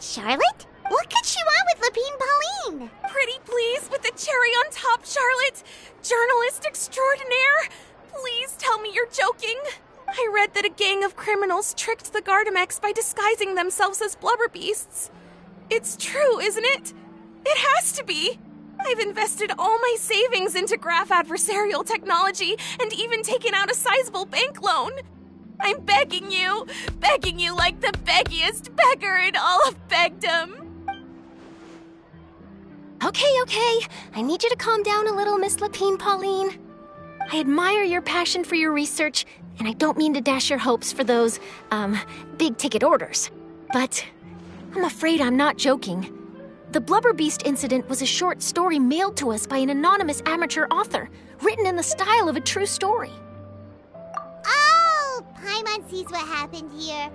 that, Charlotte? What could she want with Lapine Pauline? Pretty please with the cherry on top, Charlotte. Journalist extraordinaire. Please tell me you're joking. I read that a gang of criminals tricked the Gardamex by disguising themselves as blubber beasts. It's true, isn't it? It has to be. I've invested all my savings into graph adversarial technology and even taken out a sizable bank loan. I'm begging you like the beggiest beggar in all of begdom. Okay. I need you to calm down a little, Miss Lapine Pauline. I admire your passion for your research, and I don't mean to dash your hopes for those, big-ticket orders. But I'm afraid I'm not joking. The Blubber Beast incident was a short story mailed to us by an anonymous amateur author, written in the style of a true story. Oh, Paimon sees what happened here.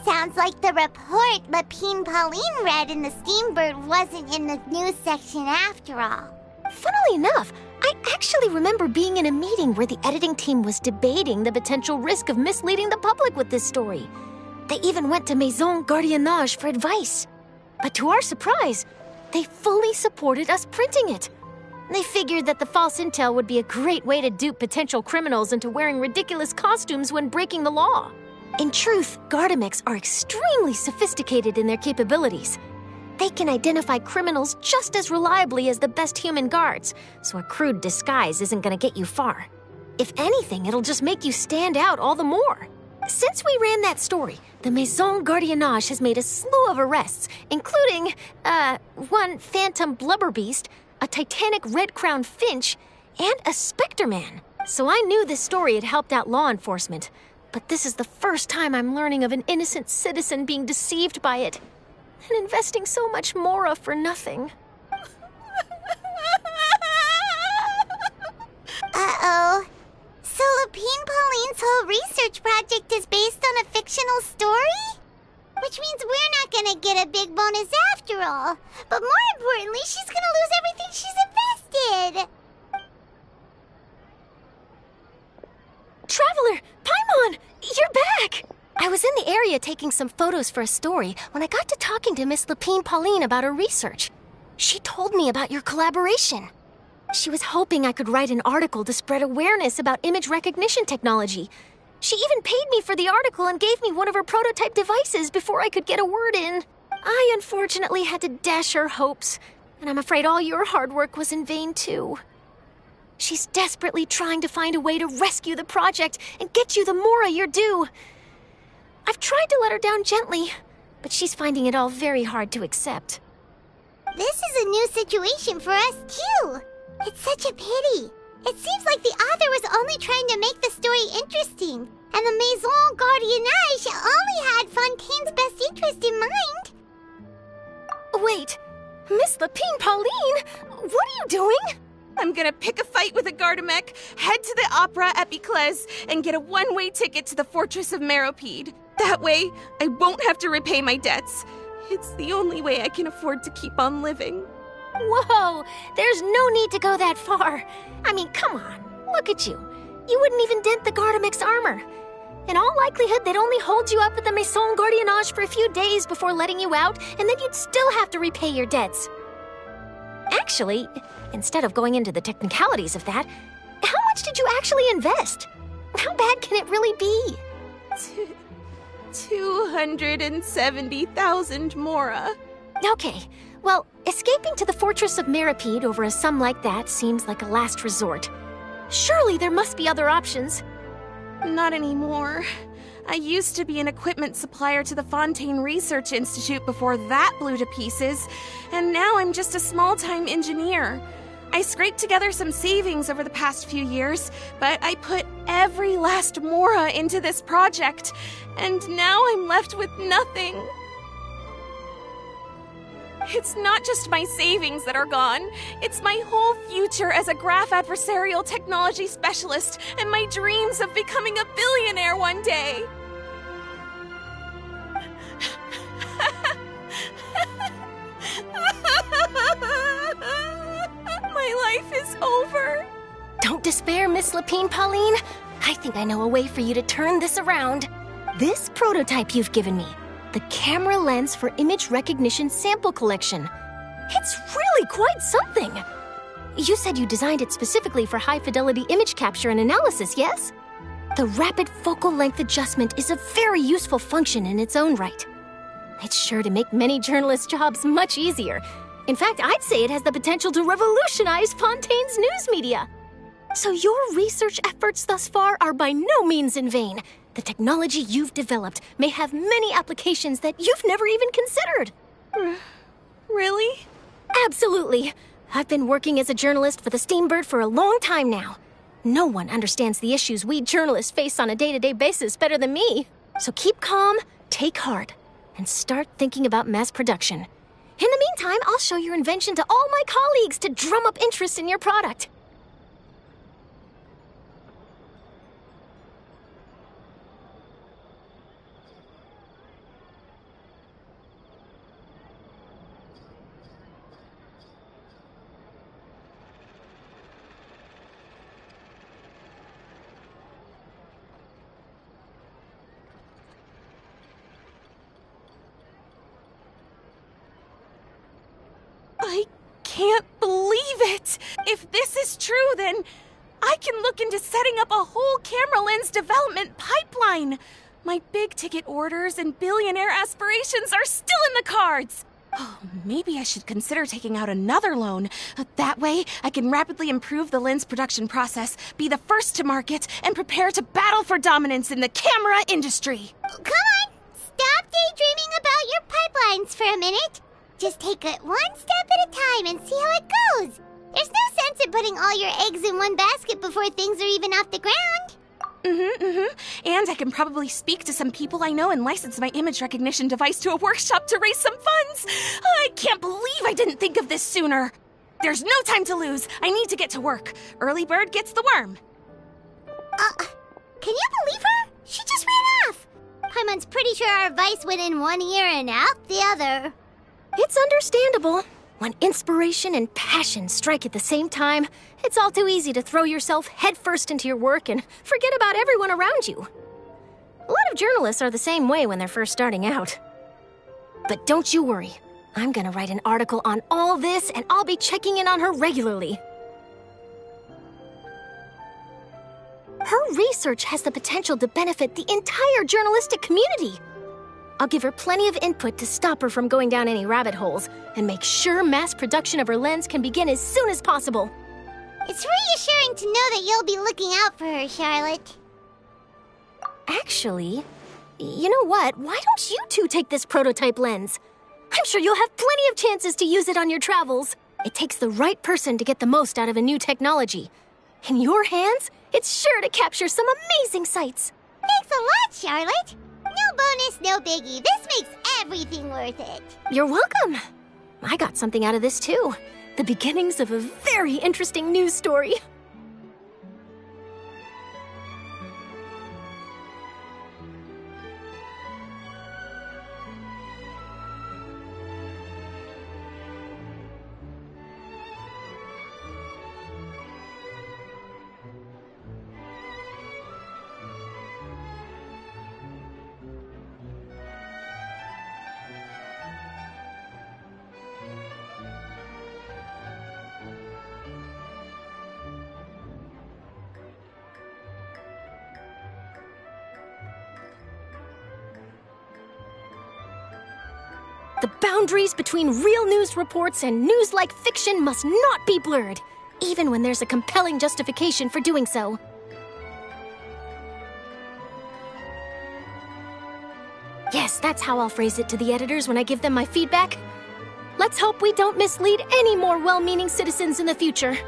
Sounds like the report Lapine Pauline read in the Steambird wasn't in the news section after all. Funnily enough, I actually remember being in a meeting where the editing team was debating the potential risk of misleading the public with this story. They even went to Maison Gardiennage for advice. But to our surprise, they fully supported us printing it. They figured that the false intel would be a great way to dupe potential criminals into wearing ridiculous costumes when breaking the law. In truth, Gardamex are extremely sophisticated in their capabilities. They can identify criminals just as reliably as the best human guards, so a crude disguise isn't going to get you far. If anything, it'll just make you stand out all the more. Since we ran that story, the Maison Gardiennage has made a slew of arrests, including, one phantom blubber beast, a titanic red-crowned finch, and a Spectre Man. So I knew this story had helped out law enforcement, but this is the first time I'm learning of an innocent citizen being deceived by it, and investing so much Mora for nothing. Uh-oh. So Lapine Pauline's whole research project is based on a fictional story? Which means we're not gonna get a big bonus after all. But more importantly, she's gonna lose everything she's invested. Traveler! Paimon! You're back! I was in the area taking some photos for a story when I got to talking to Miss Lapine Pauline about her research. She told me about your collaboration. She was hoping I could write an article to spread awareness about image recognition technology. She even paid me for the article and gave me one of her prototype devices before I could get a word in. I unfortunately had to dash her hopes, and I'm afraid all your hard work was in vain too. She's desperately trying to find a way to rescue the project and get you the Mora you're due. I've tried to let her down gently, but she's finding it all very hard to accept. This is a new situation for us, too. It's such a pity. It seems like the author was only trying to make the story interesting, and the Maison Gardiennage only had Fontaine's best interest in mind. Wait, Miss Lapine Pauline, what are you doing? I'm gonna pick a fight with a Gardamex, head to the Opera Epiclese, and get a one-way ticket to the Fortress of Meropide. That way, I won't have to repay my debts. It's the only way I can afford to keep on living. Whoa, there's no need to go that far. I mean, come on, look at you. You wouldn't even dent the Gardamex armor. In all likelihood, they'd only hold you up at the Maison Gardiennage for a few days before letting you out, and then you'd still have to repay your debts. Actually, instead of going into the technicalities of that, how much did you actually invest? How bad can it really be? 270,000 Mora. Okay, well, escaping to the Fortress of Meropide over a sum like that seems like a last resort. Surely there must be other options. Not anymore. I used to be an equipment supplier to the Fontaine Research Institute before that blew to pieces, and now I'm just a small-time engineer. I scraped together some savings over the past few years, but I put every last Mora into this project, and now I'm left with nothing. It's not just my savings that are gone. It's my whole future as a graph adversarial technology specialist and my dreams of becoming a billionaire one day. My life is over. Don't despair, Miss Lapine Pauline. I think I know a way for you to turn this around. This prototype you've given me, the Camera Lens for Image Recognition Sample Collection. It's really quite something. You said you designed it specifically for high-fidelity image capture and analysis, yes? The rapid focal length adjustment is a very useful function in its own right. It's sure to make many journalists' jobs much easier. In fact, I'd say it has the potential to revolutionize Fontaine's news media. So your research efforts thus far are by no means in vain. The technology you've developed may have many applications that you've never even considered. Really? Absolutely. I've been working as a journalist for the Steambird for a long time now. No one understands the issues we journalists face on a day-to-day basis better than me. So keep calm, take heart, and start thinking about mass production. In the meantime, I'll show your invention to all my colleagues to drum up interest in your product. I can't believe it! If this is true, then I can look into setting up a whole camera lens development pipeline. My big-ticket orders and billionaire aspirations are still in the cards. Oh, maybe I should consider taking out another loan. That way, I can rapidly improve the lens production process, be the first to market, and prepare to battle for dominance in the camera industry. Come on! Stop daydreaming about your pipelines for a minute. Just take it one step at a time and see how it goes. There's no sense in putting all your eggs in one basket before things are even off the ground. And I can probably speak to some people I know and license my image recognition device to a workshop to raise some funds. I can't believe I didn't think of this sooner. There's no time to lose. I need to get to work. Early bird gets the worm. Can you believe her? She just ran off. Paimon's pretty sure our advice went in one ear and out the other. It's understandable. When inspiration and passion strike at the same time, it's all too easy to throw yourself headfirst into your work and forget about everyone around you. A lot of journalists are the same way when they're first starting out. But don't you worry. I'm gonna write an article on all this, and I'll be checking in on her regularly. Her research has the potential to benefit the entire journalistic community. I'll give her plenty of input to stop her from going down any rabbit holes and make sure mass production of her lens can begin as soon as possible. It's reassuring to know that you'll be looking out for her, Charlotte. Actually, you know what? Why don't you two take this prototype lens? I'm sure you'll have plenty of chances to use it on your travels. It takes the right person to get the most out of a new technology. In your hands, it's sure to capture some amazing sights. Thanks a lot, Charlotte. No bonus, no biggie. This makes everything worth it. You're welcome. I got something out of this too. The beginnings of a very interesting news story. The boundaries between real news reports and news-like fiction must not be blurred, even when there's a compelling justification for doing so. Yes, that's how I'll phrase it to the editors when I give them my feedback. Let's hope we don't mislead any more well-meaning citizens in the future.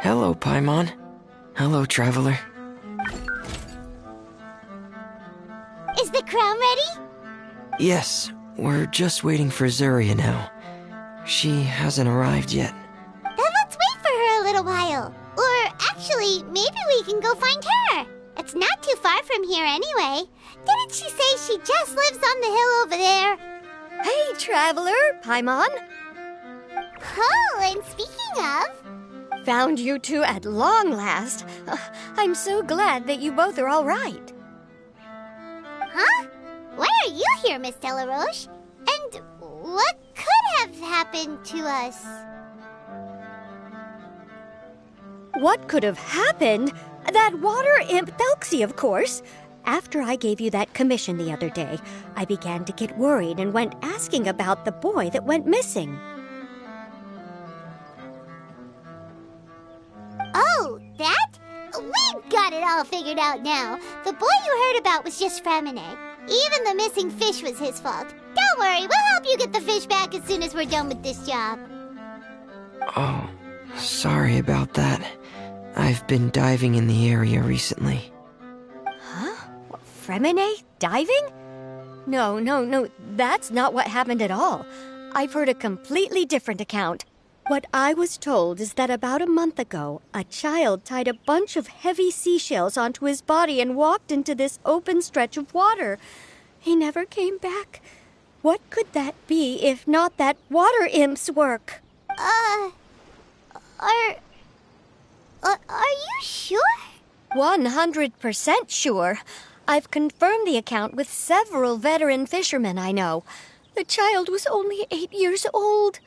Hello, Paimon. Hello, Traveler. Is the crown ready? Yes, we're just waiting for Zuria now. She hasn't arrived yet. Then let's wait for her a little while. Or actually, maybe we can go find her. It's not too far from here anyway. Didn't she say she just lives on the hill over there? Hey, Traveler, Paimon. Oh, and speaking of... Found you two at long last. I'm so glad that you both are all right. Huh? Why are you here, Miss Delaroche? And what could have happened to us? What could have happened? That water imp Thelxie, of course. After I gave you that commission the other day, I began to get worried and went asking about the boy that went missing. Oh, that? We've got it all figured out now. The boy you heard about was just Fremine. Even the missing fish was his fault. Don't worry, we'll help you get the fish back as soon as we're done with this job. Oh, sorry about that. I've been diving in the area recently. Huh? Fremine? Diving? No, that's not what happened at all. I've heard a completely different account. What I was told is that about a month ago, a child tied a bunch of heavy seashells onto his body and walked into this open stretch of water. He never came back. What could that be if not that water imp's work? Are you sure? 100% sure. I've confirmed the account with several veteran fishermen I know. The child was only 8 years old.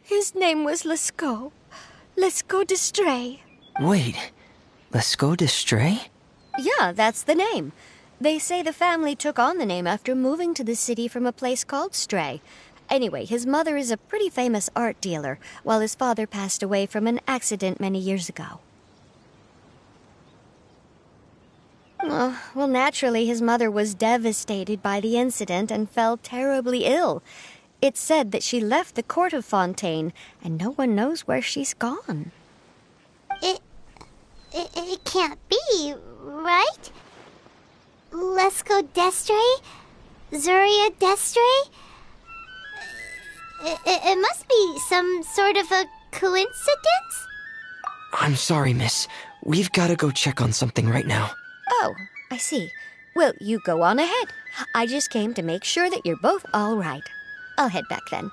His name was Lescaut. Lescaut d'Estrée. Wait, Lescaut d'Estrée? Yeah, that's the name. They say the family took on the name after moving to the city from a place called Stray. Anyway, his mother is a pretty famous art dealer, while his father passed away from an accident many years ago. Well, naturally, his mother was devastated by the incident and fell terribly ill. It's said that she left the court of Fontaine, and no one knows where she's gone. It can't be, right? Lescaut d'Estrée? Zuria d'Estrée? It must be some sort of a coincidence? I'm sorry, miss. We've got to go check on something right now. Oh, I see. Well, you go on ahead. I just came to make sure that you're both all right. I'll head back then.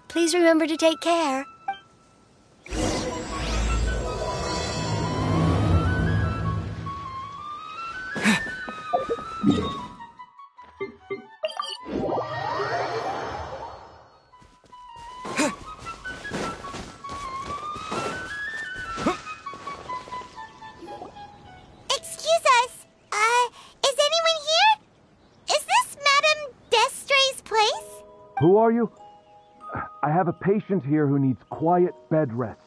Please remember to take care. Excuse us. Is anyone here? Is this Madame d'Estrée's place? Who are you? I have a patient here who needs quiet bed rest.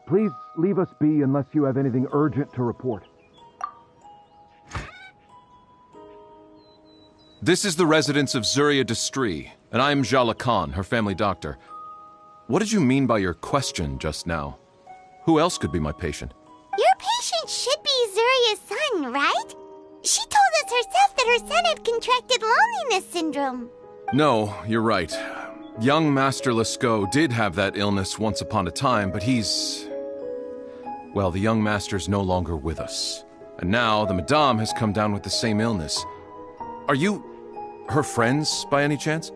Please leave us be unless you have anything urgent to report. This is the residence of Zuria d'Estrée, and I am Jala Khan, her family doctor. What did you mean by your question just now? Who else could be my patient? Your patient should be Zuria's son, right? She told us herself that her son had contracted loneliness syndrome. No, you're right. Young Master Lescaut did have that illness once upon a time, but he's... Well, the young master's no longer with us. And now the Madame has come down with the same illness. Are you her friends, by any chance?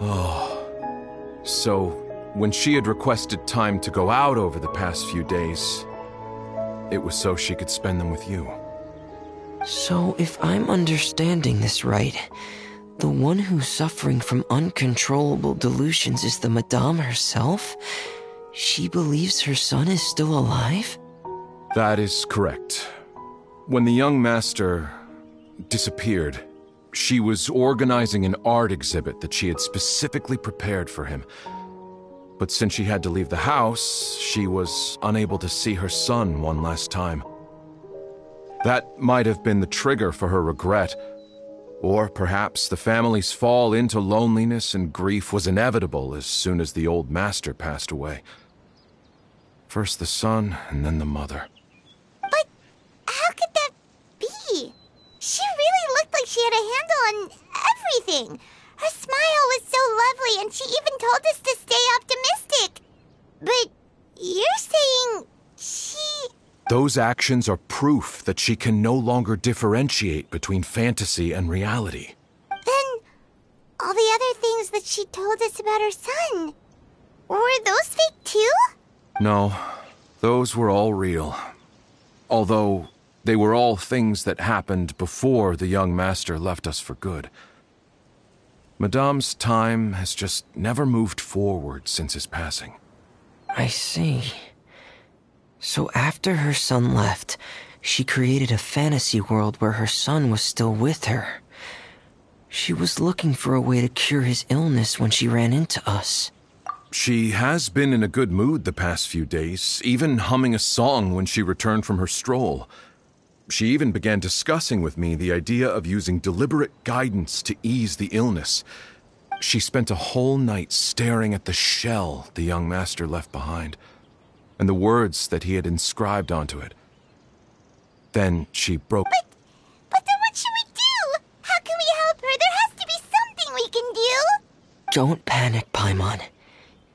Oh. So, when she had requested time to go out over the past few days, it was so she could spend them with you. So, if I'm understanding this right, the one who's suffering from uncontrollable delusions is the Madame herself? She believes her son is still alive? That is correct. When the young master disappeared, she was organizing an art exhibit that she had specifically prepared for him. But since she had to leave the house, she was unable to see her son one last time. That might have been the trigger for her regret. Or perhaps the family's fall into loneliness and grief was inevitable as soon as the old master passed away. First the son, and then the mother. But how could that be? She really looked like she had a handle on everything. Her smile was so lovely, and she even told us to stay optimistic. But you're saying she... Those actions are proof that she can no longer differentiate between fantasy and reality. Then all the other things that she told us about her son, were those fake too? No, those were all real. Although they were all things that happened before the young master left us for good. Madame's time has just never moved forward since his passing. I see. So after her son left, she created a fantasy world where her son was still with her. She was looking for a way to cure his illness when she ran into us. She has been in a good mood the past few days, even humming a song when she returned from her stroll. She even began discussing with me the idea of using deliberate guidance to ease the illness. She spent a whole night staring at the shell the young master left behind, and the words that he had inscribed onto it. Then she broke... But then what should we do? How can we help her? There has to be something we can do. Don't panic, Paimon.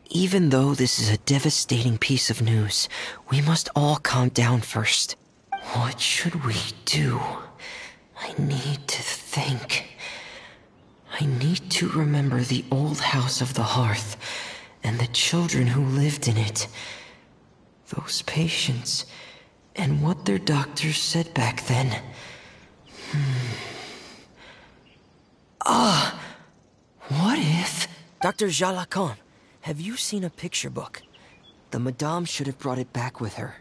Even though this is a devastating piece of news, we must all calm down first. What should we do? I need to think. I need to remember the old house of the hearth and the children who lived in it. Those patients and what their doctors said back then. What if... Dr. Jalakon, have you seen a picture book? The Madame should have brought it back with her.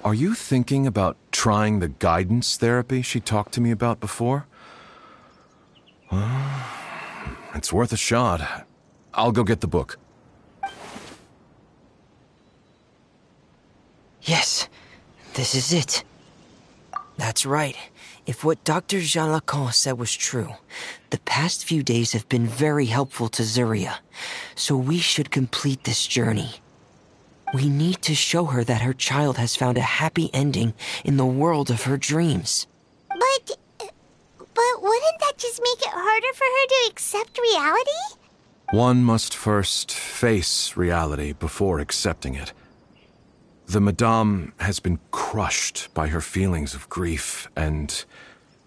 Are you thinking about trying the guidance therapy she talked to me about before? It's worth a shot. I'll go get the book. Yes, this is it. That's right. If what Dr. Jean Lacan said was true, the past few days have been very helpful to Zuria, so we should complete this journey. We need to show her that her child has found a happy ending in the world of her dreams. But wouldn't that just make it harder for her to accept reality? One must first face reality before accepting it. The Madame has been crushed by her feelings of grief and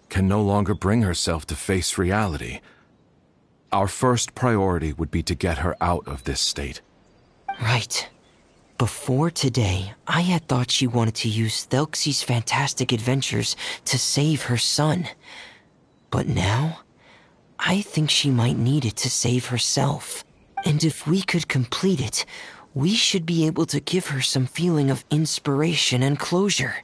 can no longer bring herself to face reality. Our first priority would be to get her out of this state. Right. Before today, I had thought she wanted to use Thelxie's fantastic adventures to save her son. But now, I think she might need it to save herself. And if we could complete it, we should be able to give her some feeling of inspiration and closure.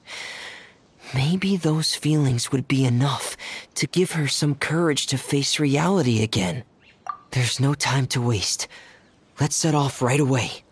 Maybe those feelings would be enough to give her some courage to face reality again. There's no time to waste. Let's set off right away.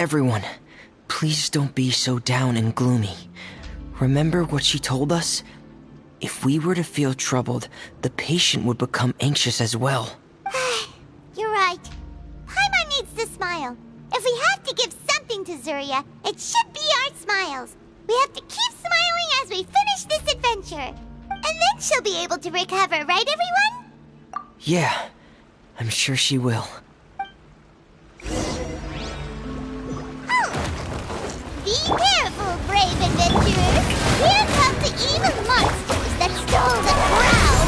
Everyone, please don't be so down and gloomy. Remember what she told us? If we were to feel troubled, the patient would become anxious as well. You're right. Paimon needs to smile. If we have to give something to Zuria, it should be our smiles. We have to keep smiling as we finish this adventure. And then she'll be able to recover, right everyone? Yeah, I'm sure she will. Be careful, brave adventurers! Here come the evil monsters that stole the crown!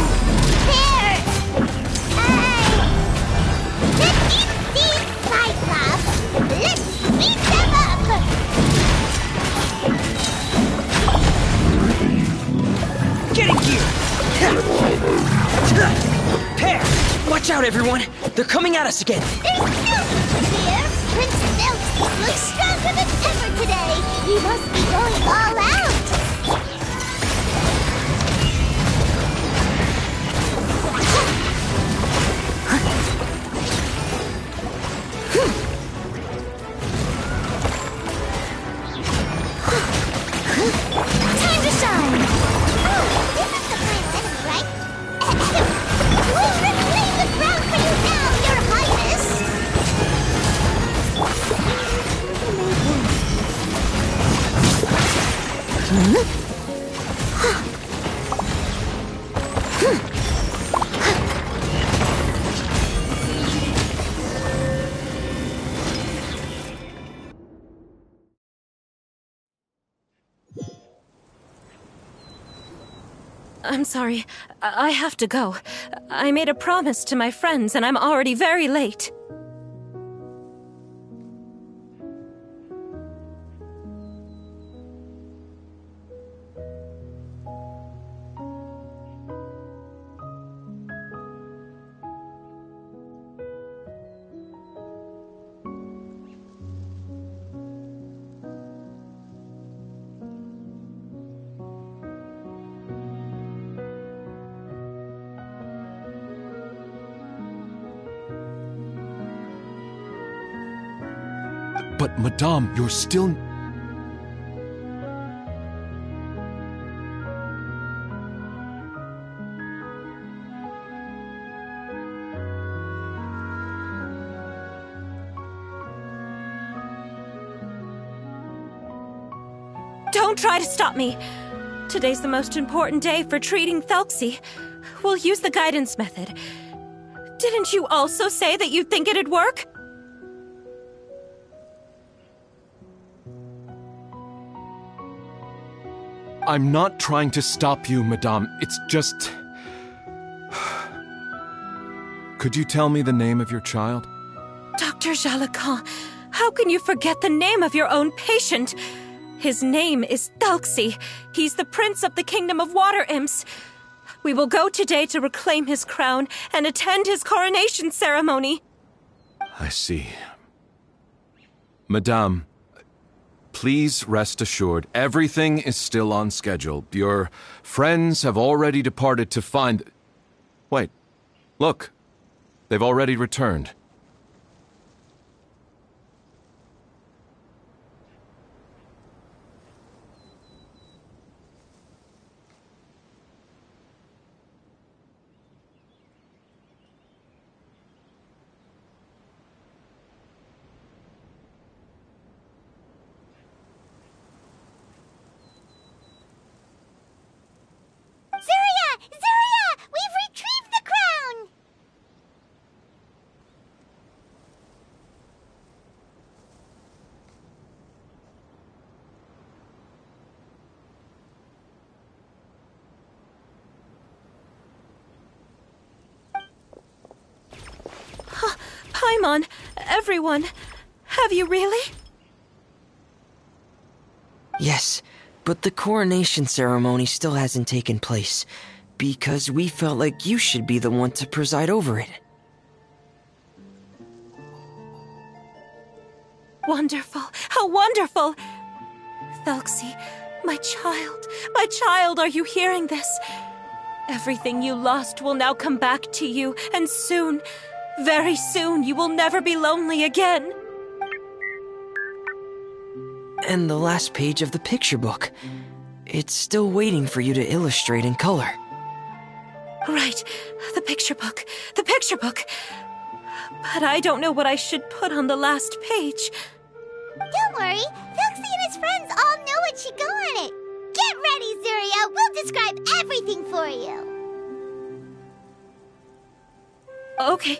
The deep-sea Cyclops! Let's beat them up! Get in gear! Pear! Watch out, everyone! They're coming at us again! There's no fear! Prince Thelxie looks stronger than ever today! He must be going all out! Time to shine! Oh, this is the final enemy, right? We'll reclaim the crown for you now, Your Highness! I'm sorry. I have to go. I made a promise to my friends, and I'm already very late. But, Madame, you're still... Don't try to stop me. Today's the most important day for treating Thelxie. We'll use the guidance method. Didn't you also say that you think it'd work? I'm not trying to stop you, Madame. It's just... Could you tell me the name of your child? Dr. Jalacan, how can you forget the name of your own patient? His name is Thelxie. He's the prince of the kingdom of water imps. We will go today to reclaim his crown and attend his coronation ceremony. I see. Madame, please rest assured, everything is still on schedule. Your friends have already departed to find... Wait, look. They've already returned. Zuria! Zuria! We've retrieved the crown! Paimon, everyone, have you really? Yes, but the coronation ceremony still hasn't taken place, because we felt like you should be the one to preside over it. Wonderful, how wonderful! Thelxie, my child, are you hearing this? Everything you lost will now come back to you, and soon, very soon, you will never be lonely again. And the last page of the picture book. It's still waiting for you to illustrate in color. Right, the picture book. The picture book. But I don't know what I should put on the last page. Don't worry, Felxie and his friends all know what should go on it. Get ready, Zuria. We'll describe everything for you. Okay.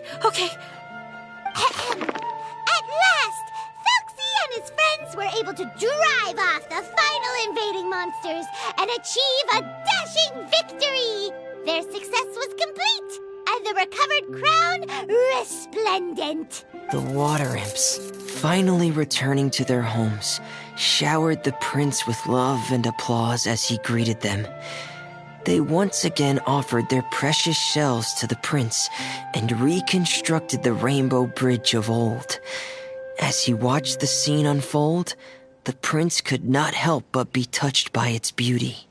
At last, Felxie and his friends were able to drive off the final invading monsters and achieve a dashing victory. Their success was complete, and the recovered crown resplendent. The water imps, finally returning to their homes, showered the prince with love and applause as he greeted them. They once again offered their precious shells to the prince and reconstructed the rainbow bridge of old. As he watched the scene unfold, the prince could not help but be touched by its beauty.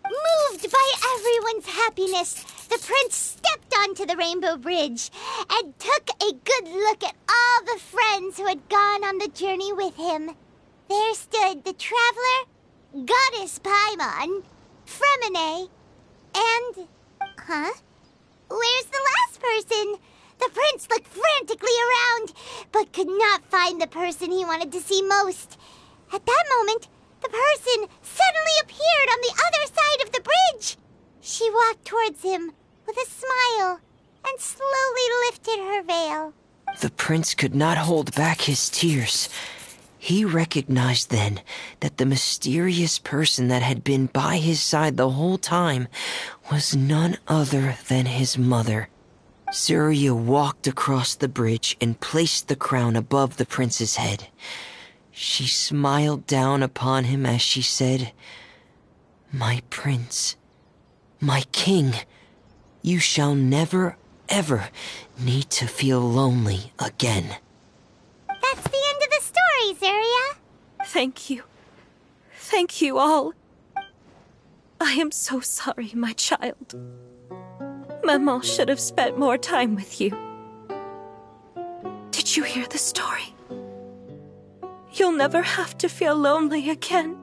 Moved by everyone's happiness, the prince stepped onto the rainbow bridge and took a good look at all the friends who had gone on the journey with him. There stood the traveler, Goddess Paimon, Freminet, and... Where's the last person? The prince looked frantically around, but could not find the person he wanted to see most. At that moment, the person suddenly appeared on the other side of the bridge. She walked towards him with a smile and slowly lifted her veil. The prince could not hold back his tears. He recognized then that the mysterious person that had been by his side the whole time was none other than his mother. Zuria walked across the bridge and placed the crown above the prince's head. She smiled down upon him as she said, "My prince, my king, you shall never, ever need to feel lonely again." That's the end of the story, Zuria. Thank you. Thank you all. I am so sorry, my child. Maman should have spent more time with you. Did you hear the story? You'll never have to feel lonely again.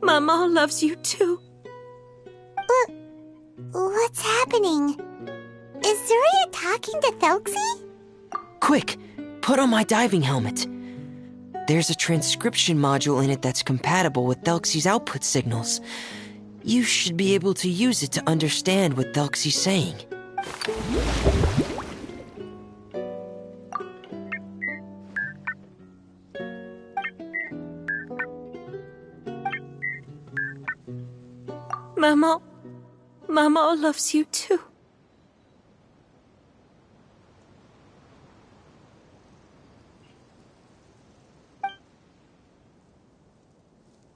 Maman loves you too. What's happening? Is Zuria talking to Felxie? Quick, put on my diving helmet. There's a transcription module in it that's compatible with Thelxie's output signals. You should be able to use it to understand what Thelxie's saying. Maman loves you too.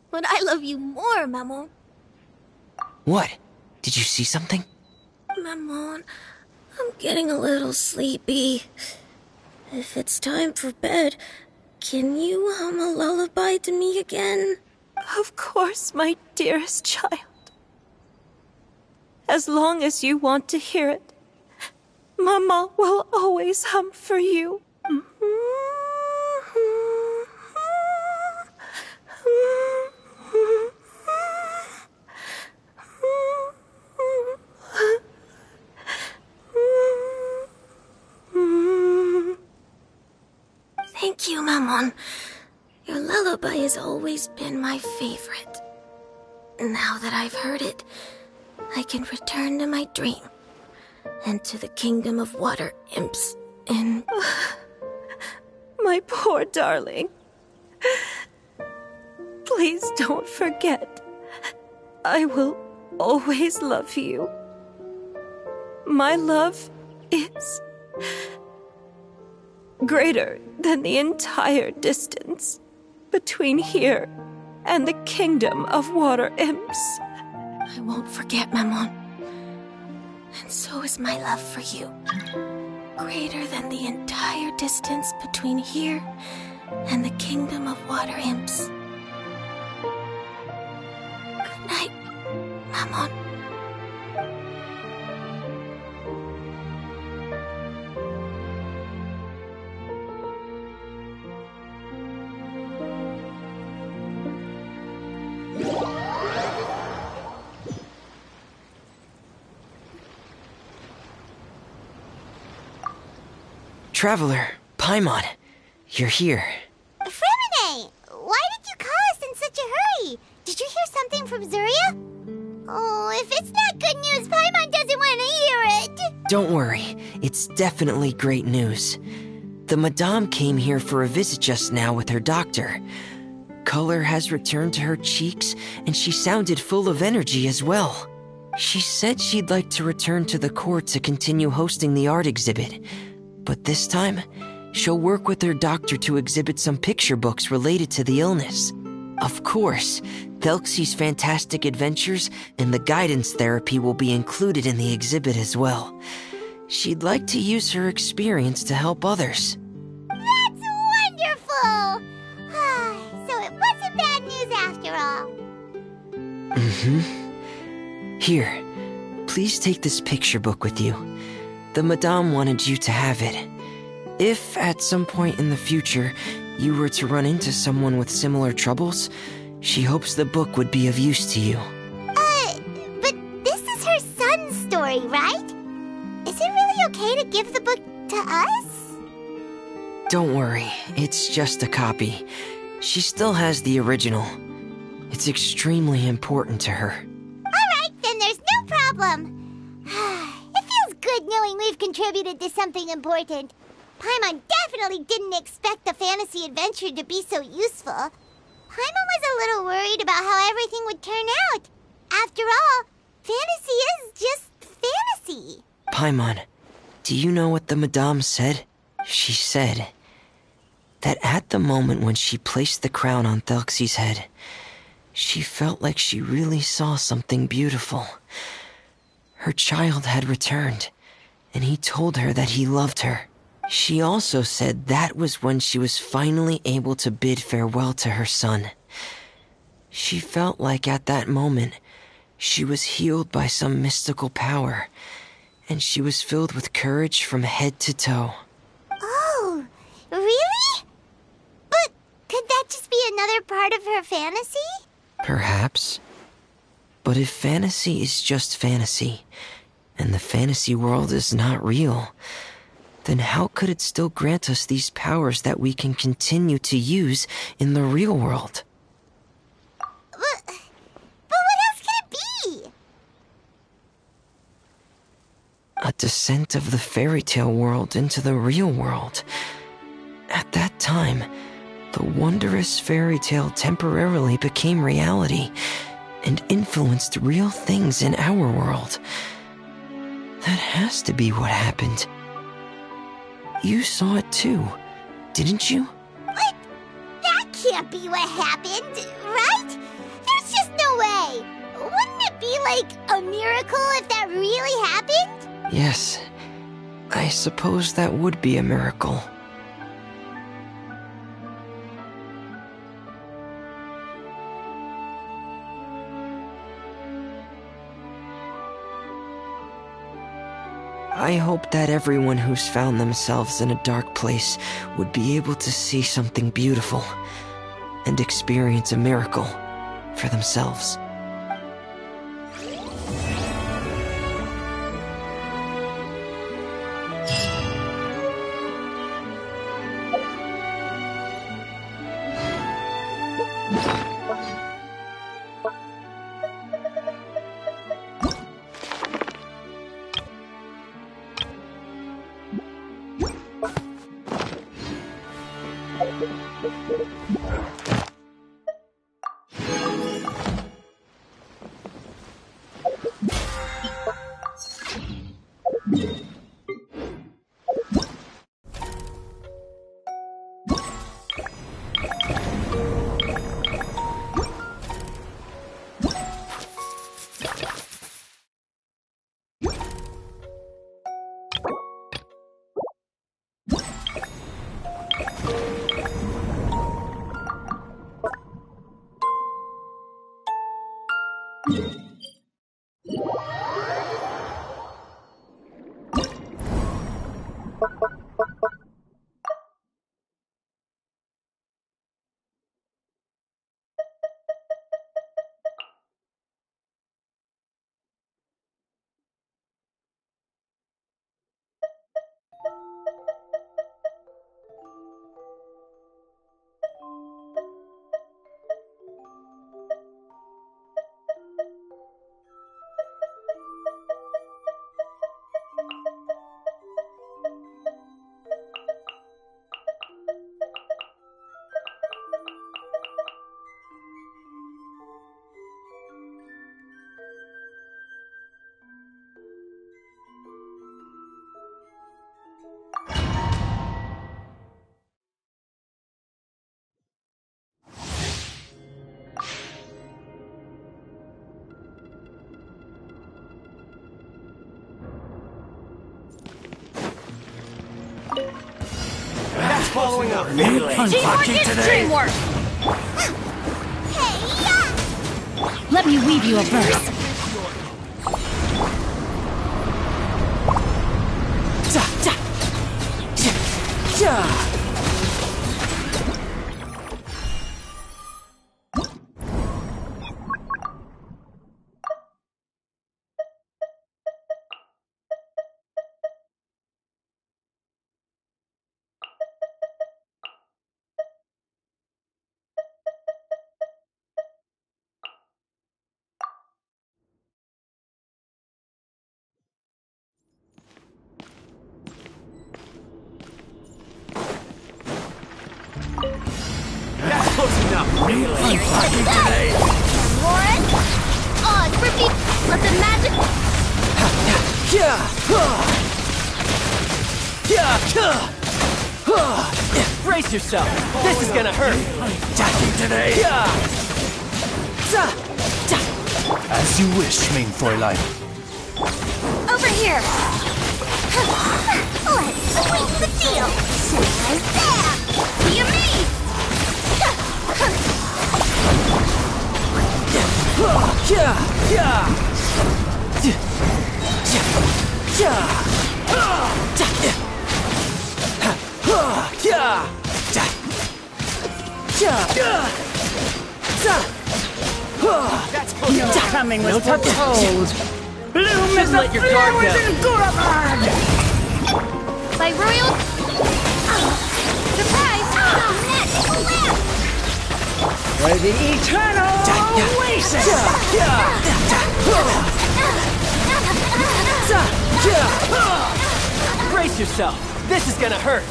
But I love you more, Maman. What? Did you see something? Maman, I'm getting a little sleepy. If it's time for bed, can you hum a lullaby to me again? Of course, my dearest child. As long as you want to hear it, Mama will always hum for you. Thank you, Maman. Your lullaby has always been my favorite. Now that I've heard it, I can return to my dream and to the kingdom of water imps in... My poor darling. Please don't forget. I will always love you. My love is greater than the entire distance between here and the kingdom of water imps. I won't forget, Mammon. And so is my love for you. Greater than the entire distance between here and the kingdom of water imps. Good night, Mammon. Traveler, Paimon, you're here. Fremine, why did you call us in such a hurry? Did you hear something from Zuria? Oh, if it's not good news, Paimon doesn't want to hear it. Don't worry, it's definitely great news. The Madame came here for a visit just now with her doctor. Color has returned to her cheeks, and she sounded full of energy as well. She said she'd like to return to the court to continue hosting the art exhibit. But this time, she'll work with her doctor to exhibit some picture books related to the illness. Of course, Thelxie's fantastic adventures and the guidance therapy will be included in the exhibit as well. She'd like to use her experience to help others. That's wonderful! So it wasn't bad news after all. Here, please take this picture book with you. The Madame wanted you to have it. If, at some point in the future, you were to run into someone with similar troubles, she hopes the book would be of use to you. But this is her son's story, right? Is it really okay to give the book to us? Don't worry, it's just a copy. She still has the original. It's extremely important to her. Alright, then there's no problem. It feels good knowing we've contributed to something important. Paimon definitely didn't expect the fantasy adventure to be so useful. Paimon was a little worried about how everything would turn out. After all, fantasy is just fantasy. Paimon, do you know what the Madame said? She said that at the moment when she placed the crown on Thelxie's head, she felt like she really saw something beautiful. Her child had returned, and he told her that he loved her. She also said that was when she was finally able to bid farewell to her son. She felt like at that moment, she was healed by some mystical power, and she was filled with courage from head to toe. Oh, really? But could that just be another part of her fantasy? Perhaps. But if fantasy is just fantasy, and the fantasy world is not real, then how could it still grant us these powers that we can continue to use in the real world? But what else could it be? A descent of the fairy tale world into the real world. At that time, the wondrous fairy tale temporarily became reality and influenced real things in our world. That has to be what happened. You saw it too, didn't you? What? That can't be what happened, right? There's just no way. Wouldn't it be like a miracle if that really happened? Yes, I suppose that would be a miracle. I hope that everyone who's found themselves in a dark place would be able to see something beautiful and experience a miracle for themselves. Following up. Teamwork is dreamwork! Let me weave you a verse. That's close enough. Really? Today. Warren? Odds repeat of the magic. Brace yourself. This is gonna hurt. Today. As you wish, mein Fräulein. Over here. Let's sweeten the deal. Right there. Be amazed. That's close Your enough. coming was foretold. Bloom is let the your guard flowers down. in Gurabad! By royal... Surprise! Magical lamp! For the eternal oasis! Brace yourself. This is gonna hurt.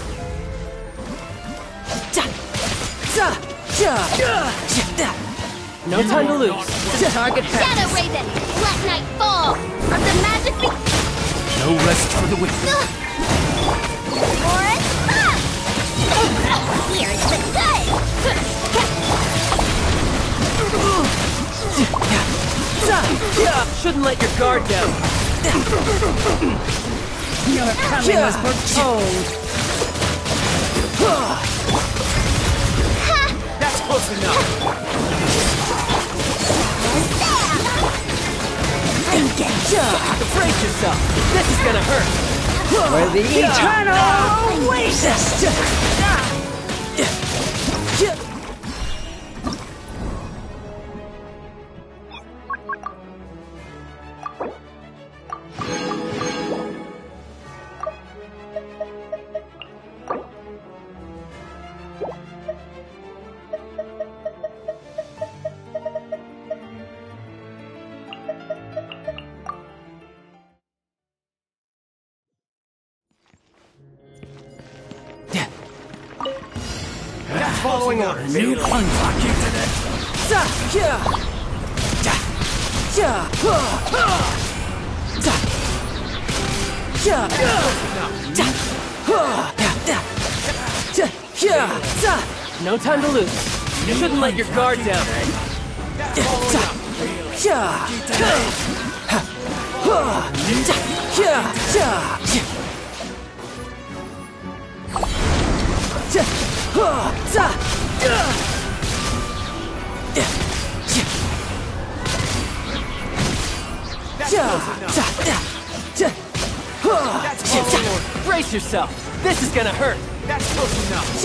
No time to lose. Target Shadow Raven! Black Knight Fall! Of the magic... No rest for the wicked. Warren? Here's the Shouldn't let your guard down. Your coming was foretold. That's close enough. Brace yourself. This is gonna hurt. For the eternal oasis! Following up. No time to lose. You shouldn't let your guard down. That's close enough. Brace yourself. This is gonna hurt. That's close enough.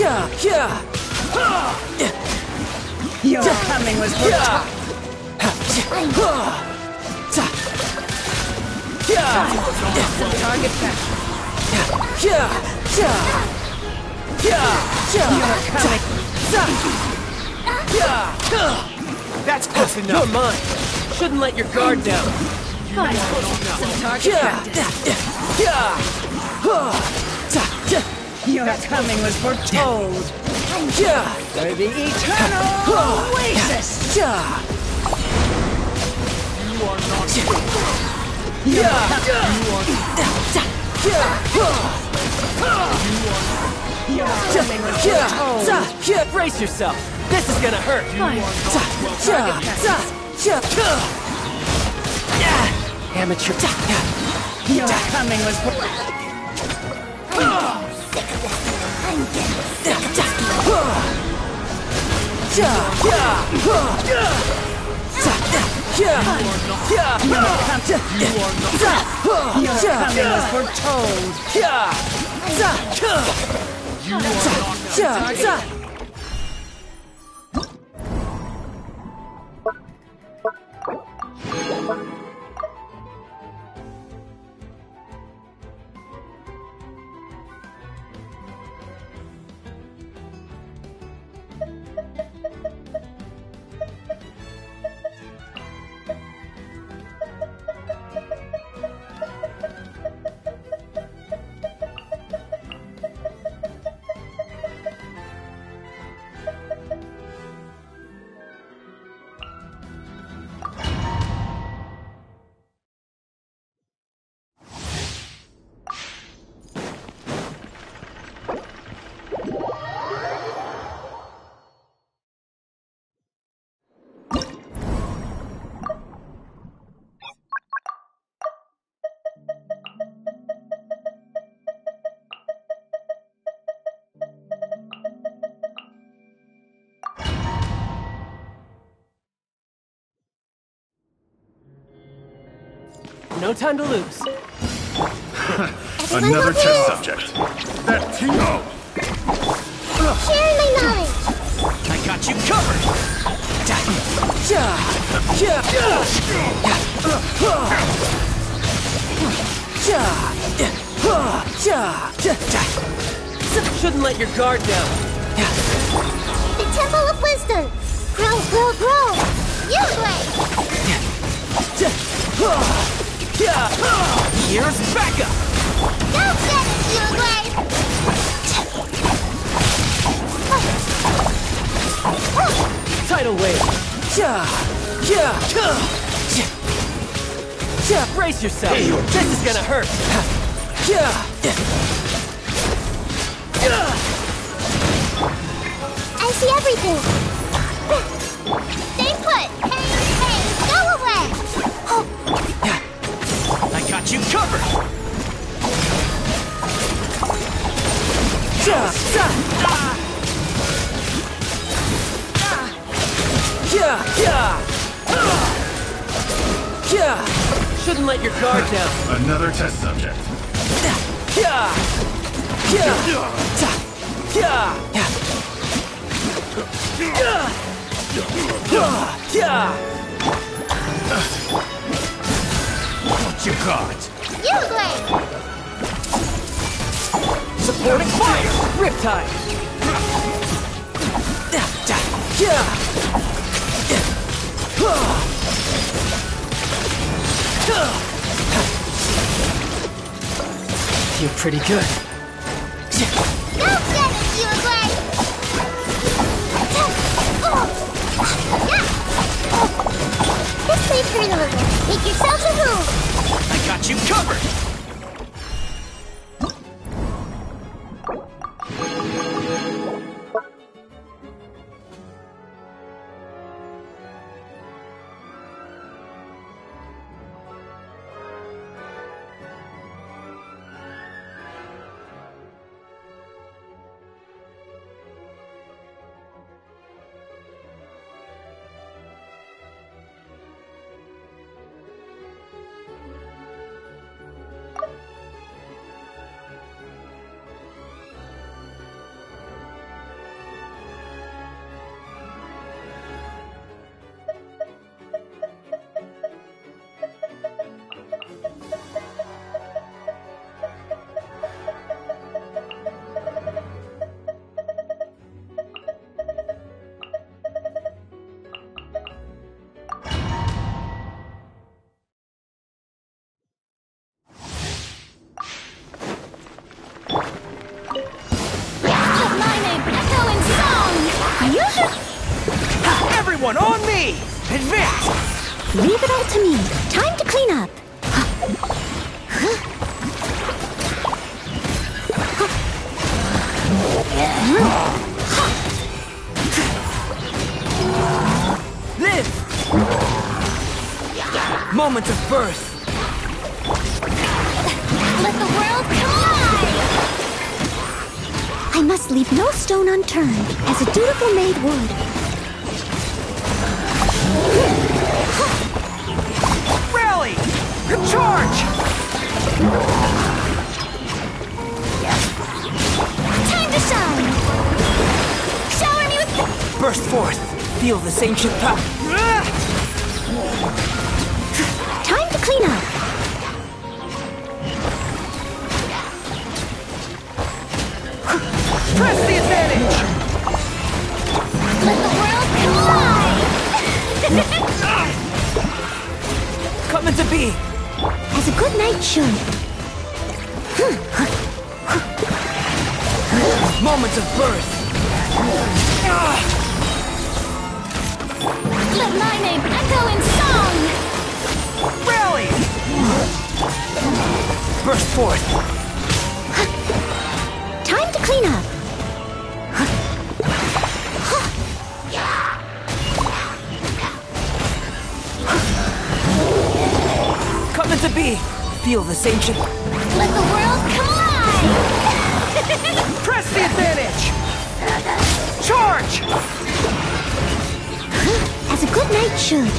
Your coming was foretell. Target back. You're coming. That's close enough. You're mine. Shouldn't let your guard down. Some target practice. Your coming was foretold. For the eternal oasis. Brace yourself. This is gonna hurt. Amateur. Your coming was Your coming was foretold. No time to lose. Another test subject. That Tino! Sharing my knowledge. I got you covered. Shouldn't let your guard down. The Temple of Wisdom. Grow, grow, grow. Use way. Here's Becca! Go get it, Uruguay! Tidal wave! Brace yourself! This is gonna hurt! I see everything! Stay put! Hey, go away! I got you covered! Shouldn't let your guard down. Another test subject. What you got? Uruguay! Supporting fire! Riptide! You're pretty good. Go get it, Uruguay! This place hurt a little. Make yourself at home. I got you covered! Everyone on me! Advance! Leave it all to me. Time to clean up. Live! Moment of birth. Let the world collide! I must leave no stone unturned, as a dutiful maid would. Rally! Charge! Time to shine! Shower me with... Burst forth. Feel this ancient power. Time to clean up. Press the advantage! Let the world collide! Come into being! As a good knight should. Moment of birth! Let my name echo in song! Rally! Burst forth! Time to clean up. Come into being! Feel this ancient... Let the world collide! Press the advantage! Charge! As a good knight should.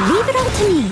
Leave it all to me.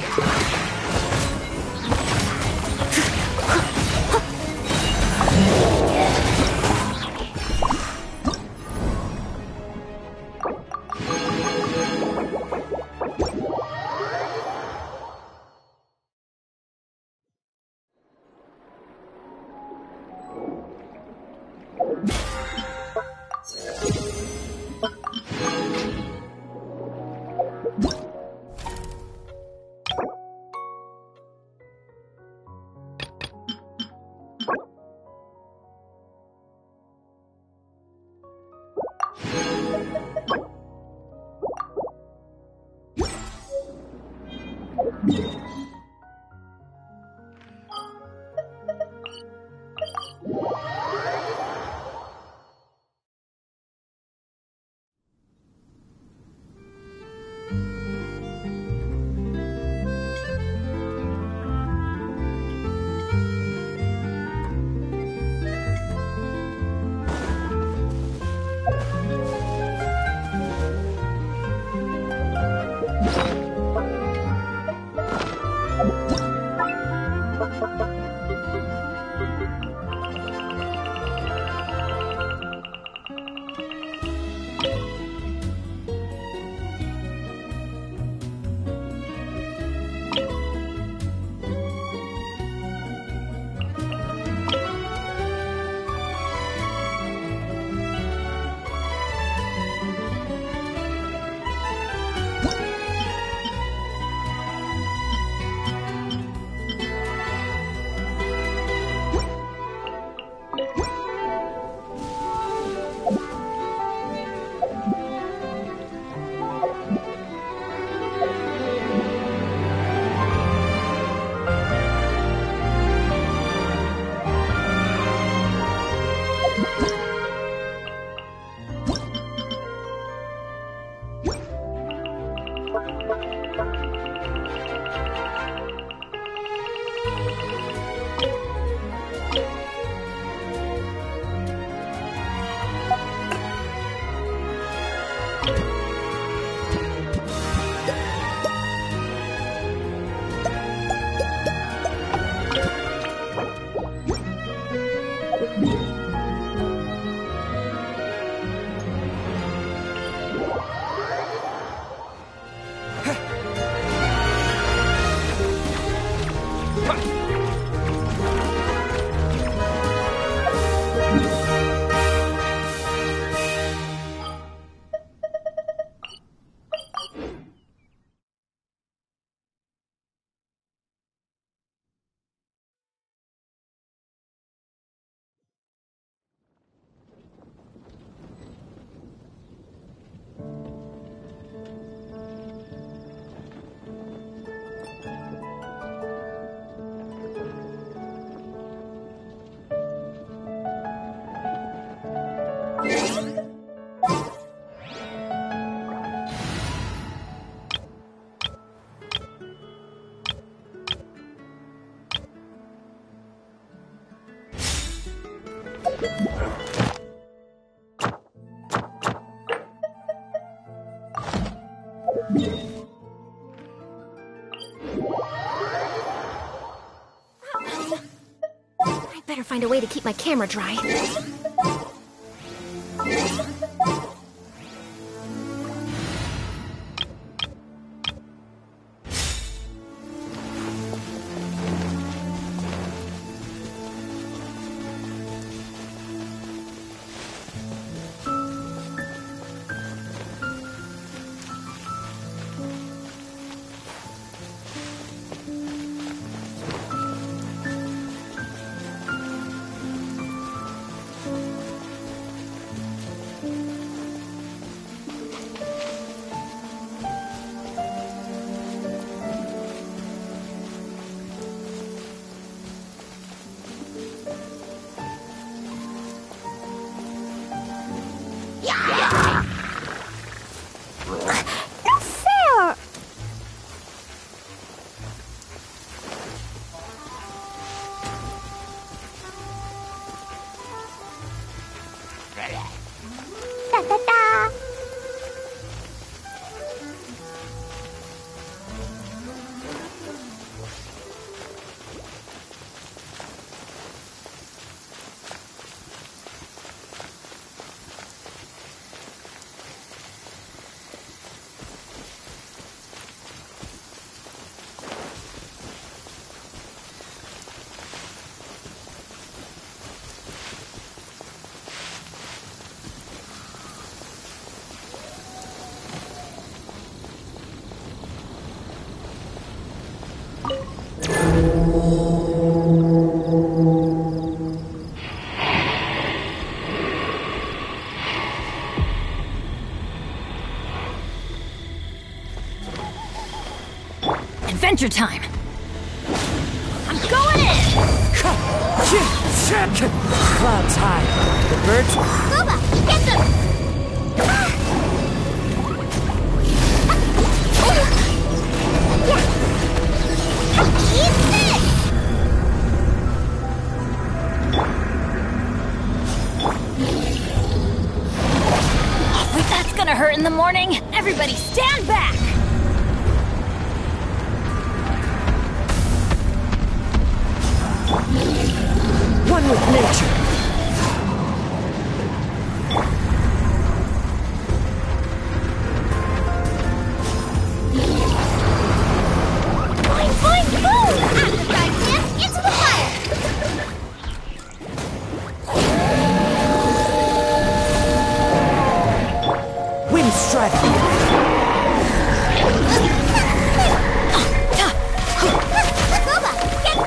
I better find a way to keep my camera dry. No fair! Da da da! Adventure time! I'm going in! Clouds high. The birds... Gooba, get them! Eat this! Wait, that's gonna hurt in the morning! Everybody stand back! One with nature. Boing, boing, boom! Out of the darkness, into the fire! Wind strike. Gooba, get...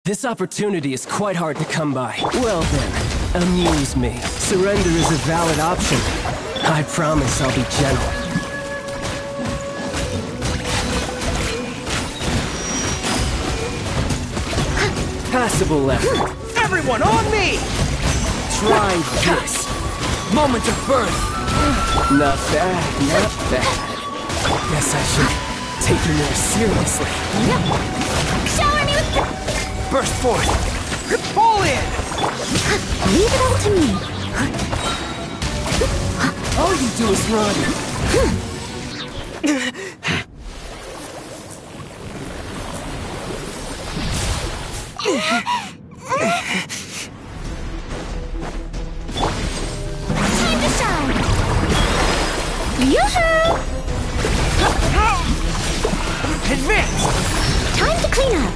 This opportunity is quite hard to come by. Well then, amuse me. Surrender is a valid option. I promise I'll be gentle. Passable effort. Everyone on me! Try this. Moment of birth. Not bad, not bad. Guess I should take you more seriously. Shower me with Burst forth. Fall in! Leave it all to me. All you do is run. time to shine. Yoo-hoo! Advance! Time to clean up.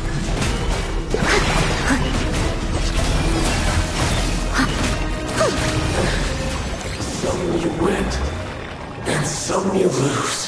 Some you win, and some you lose.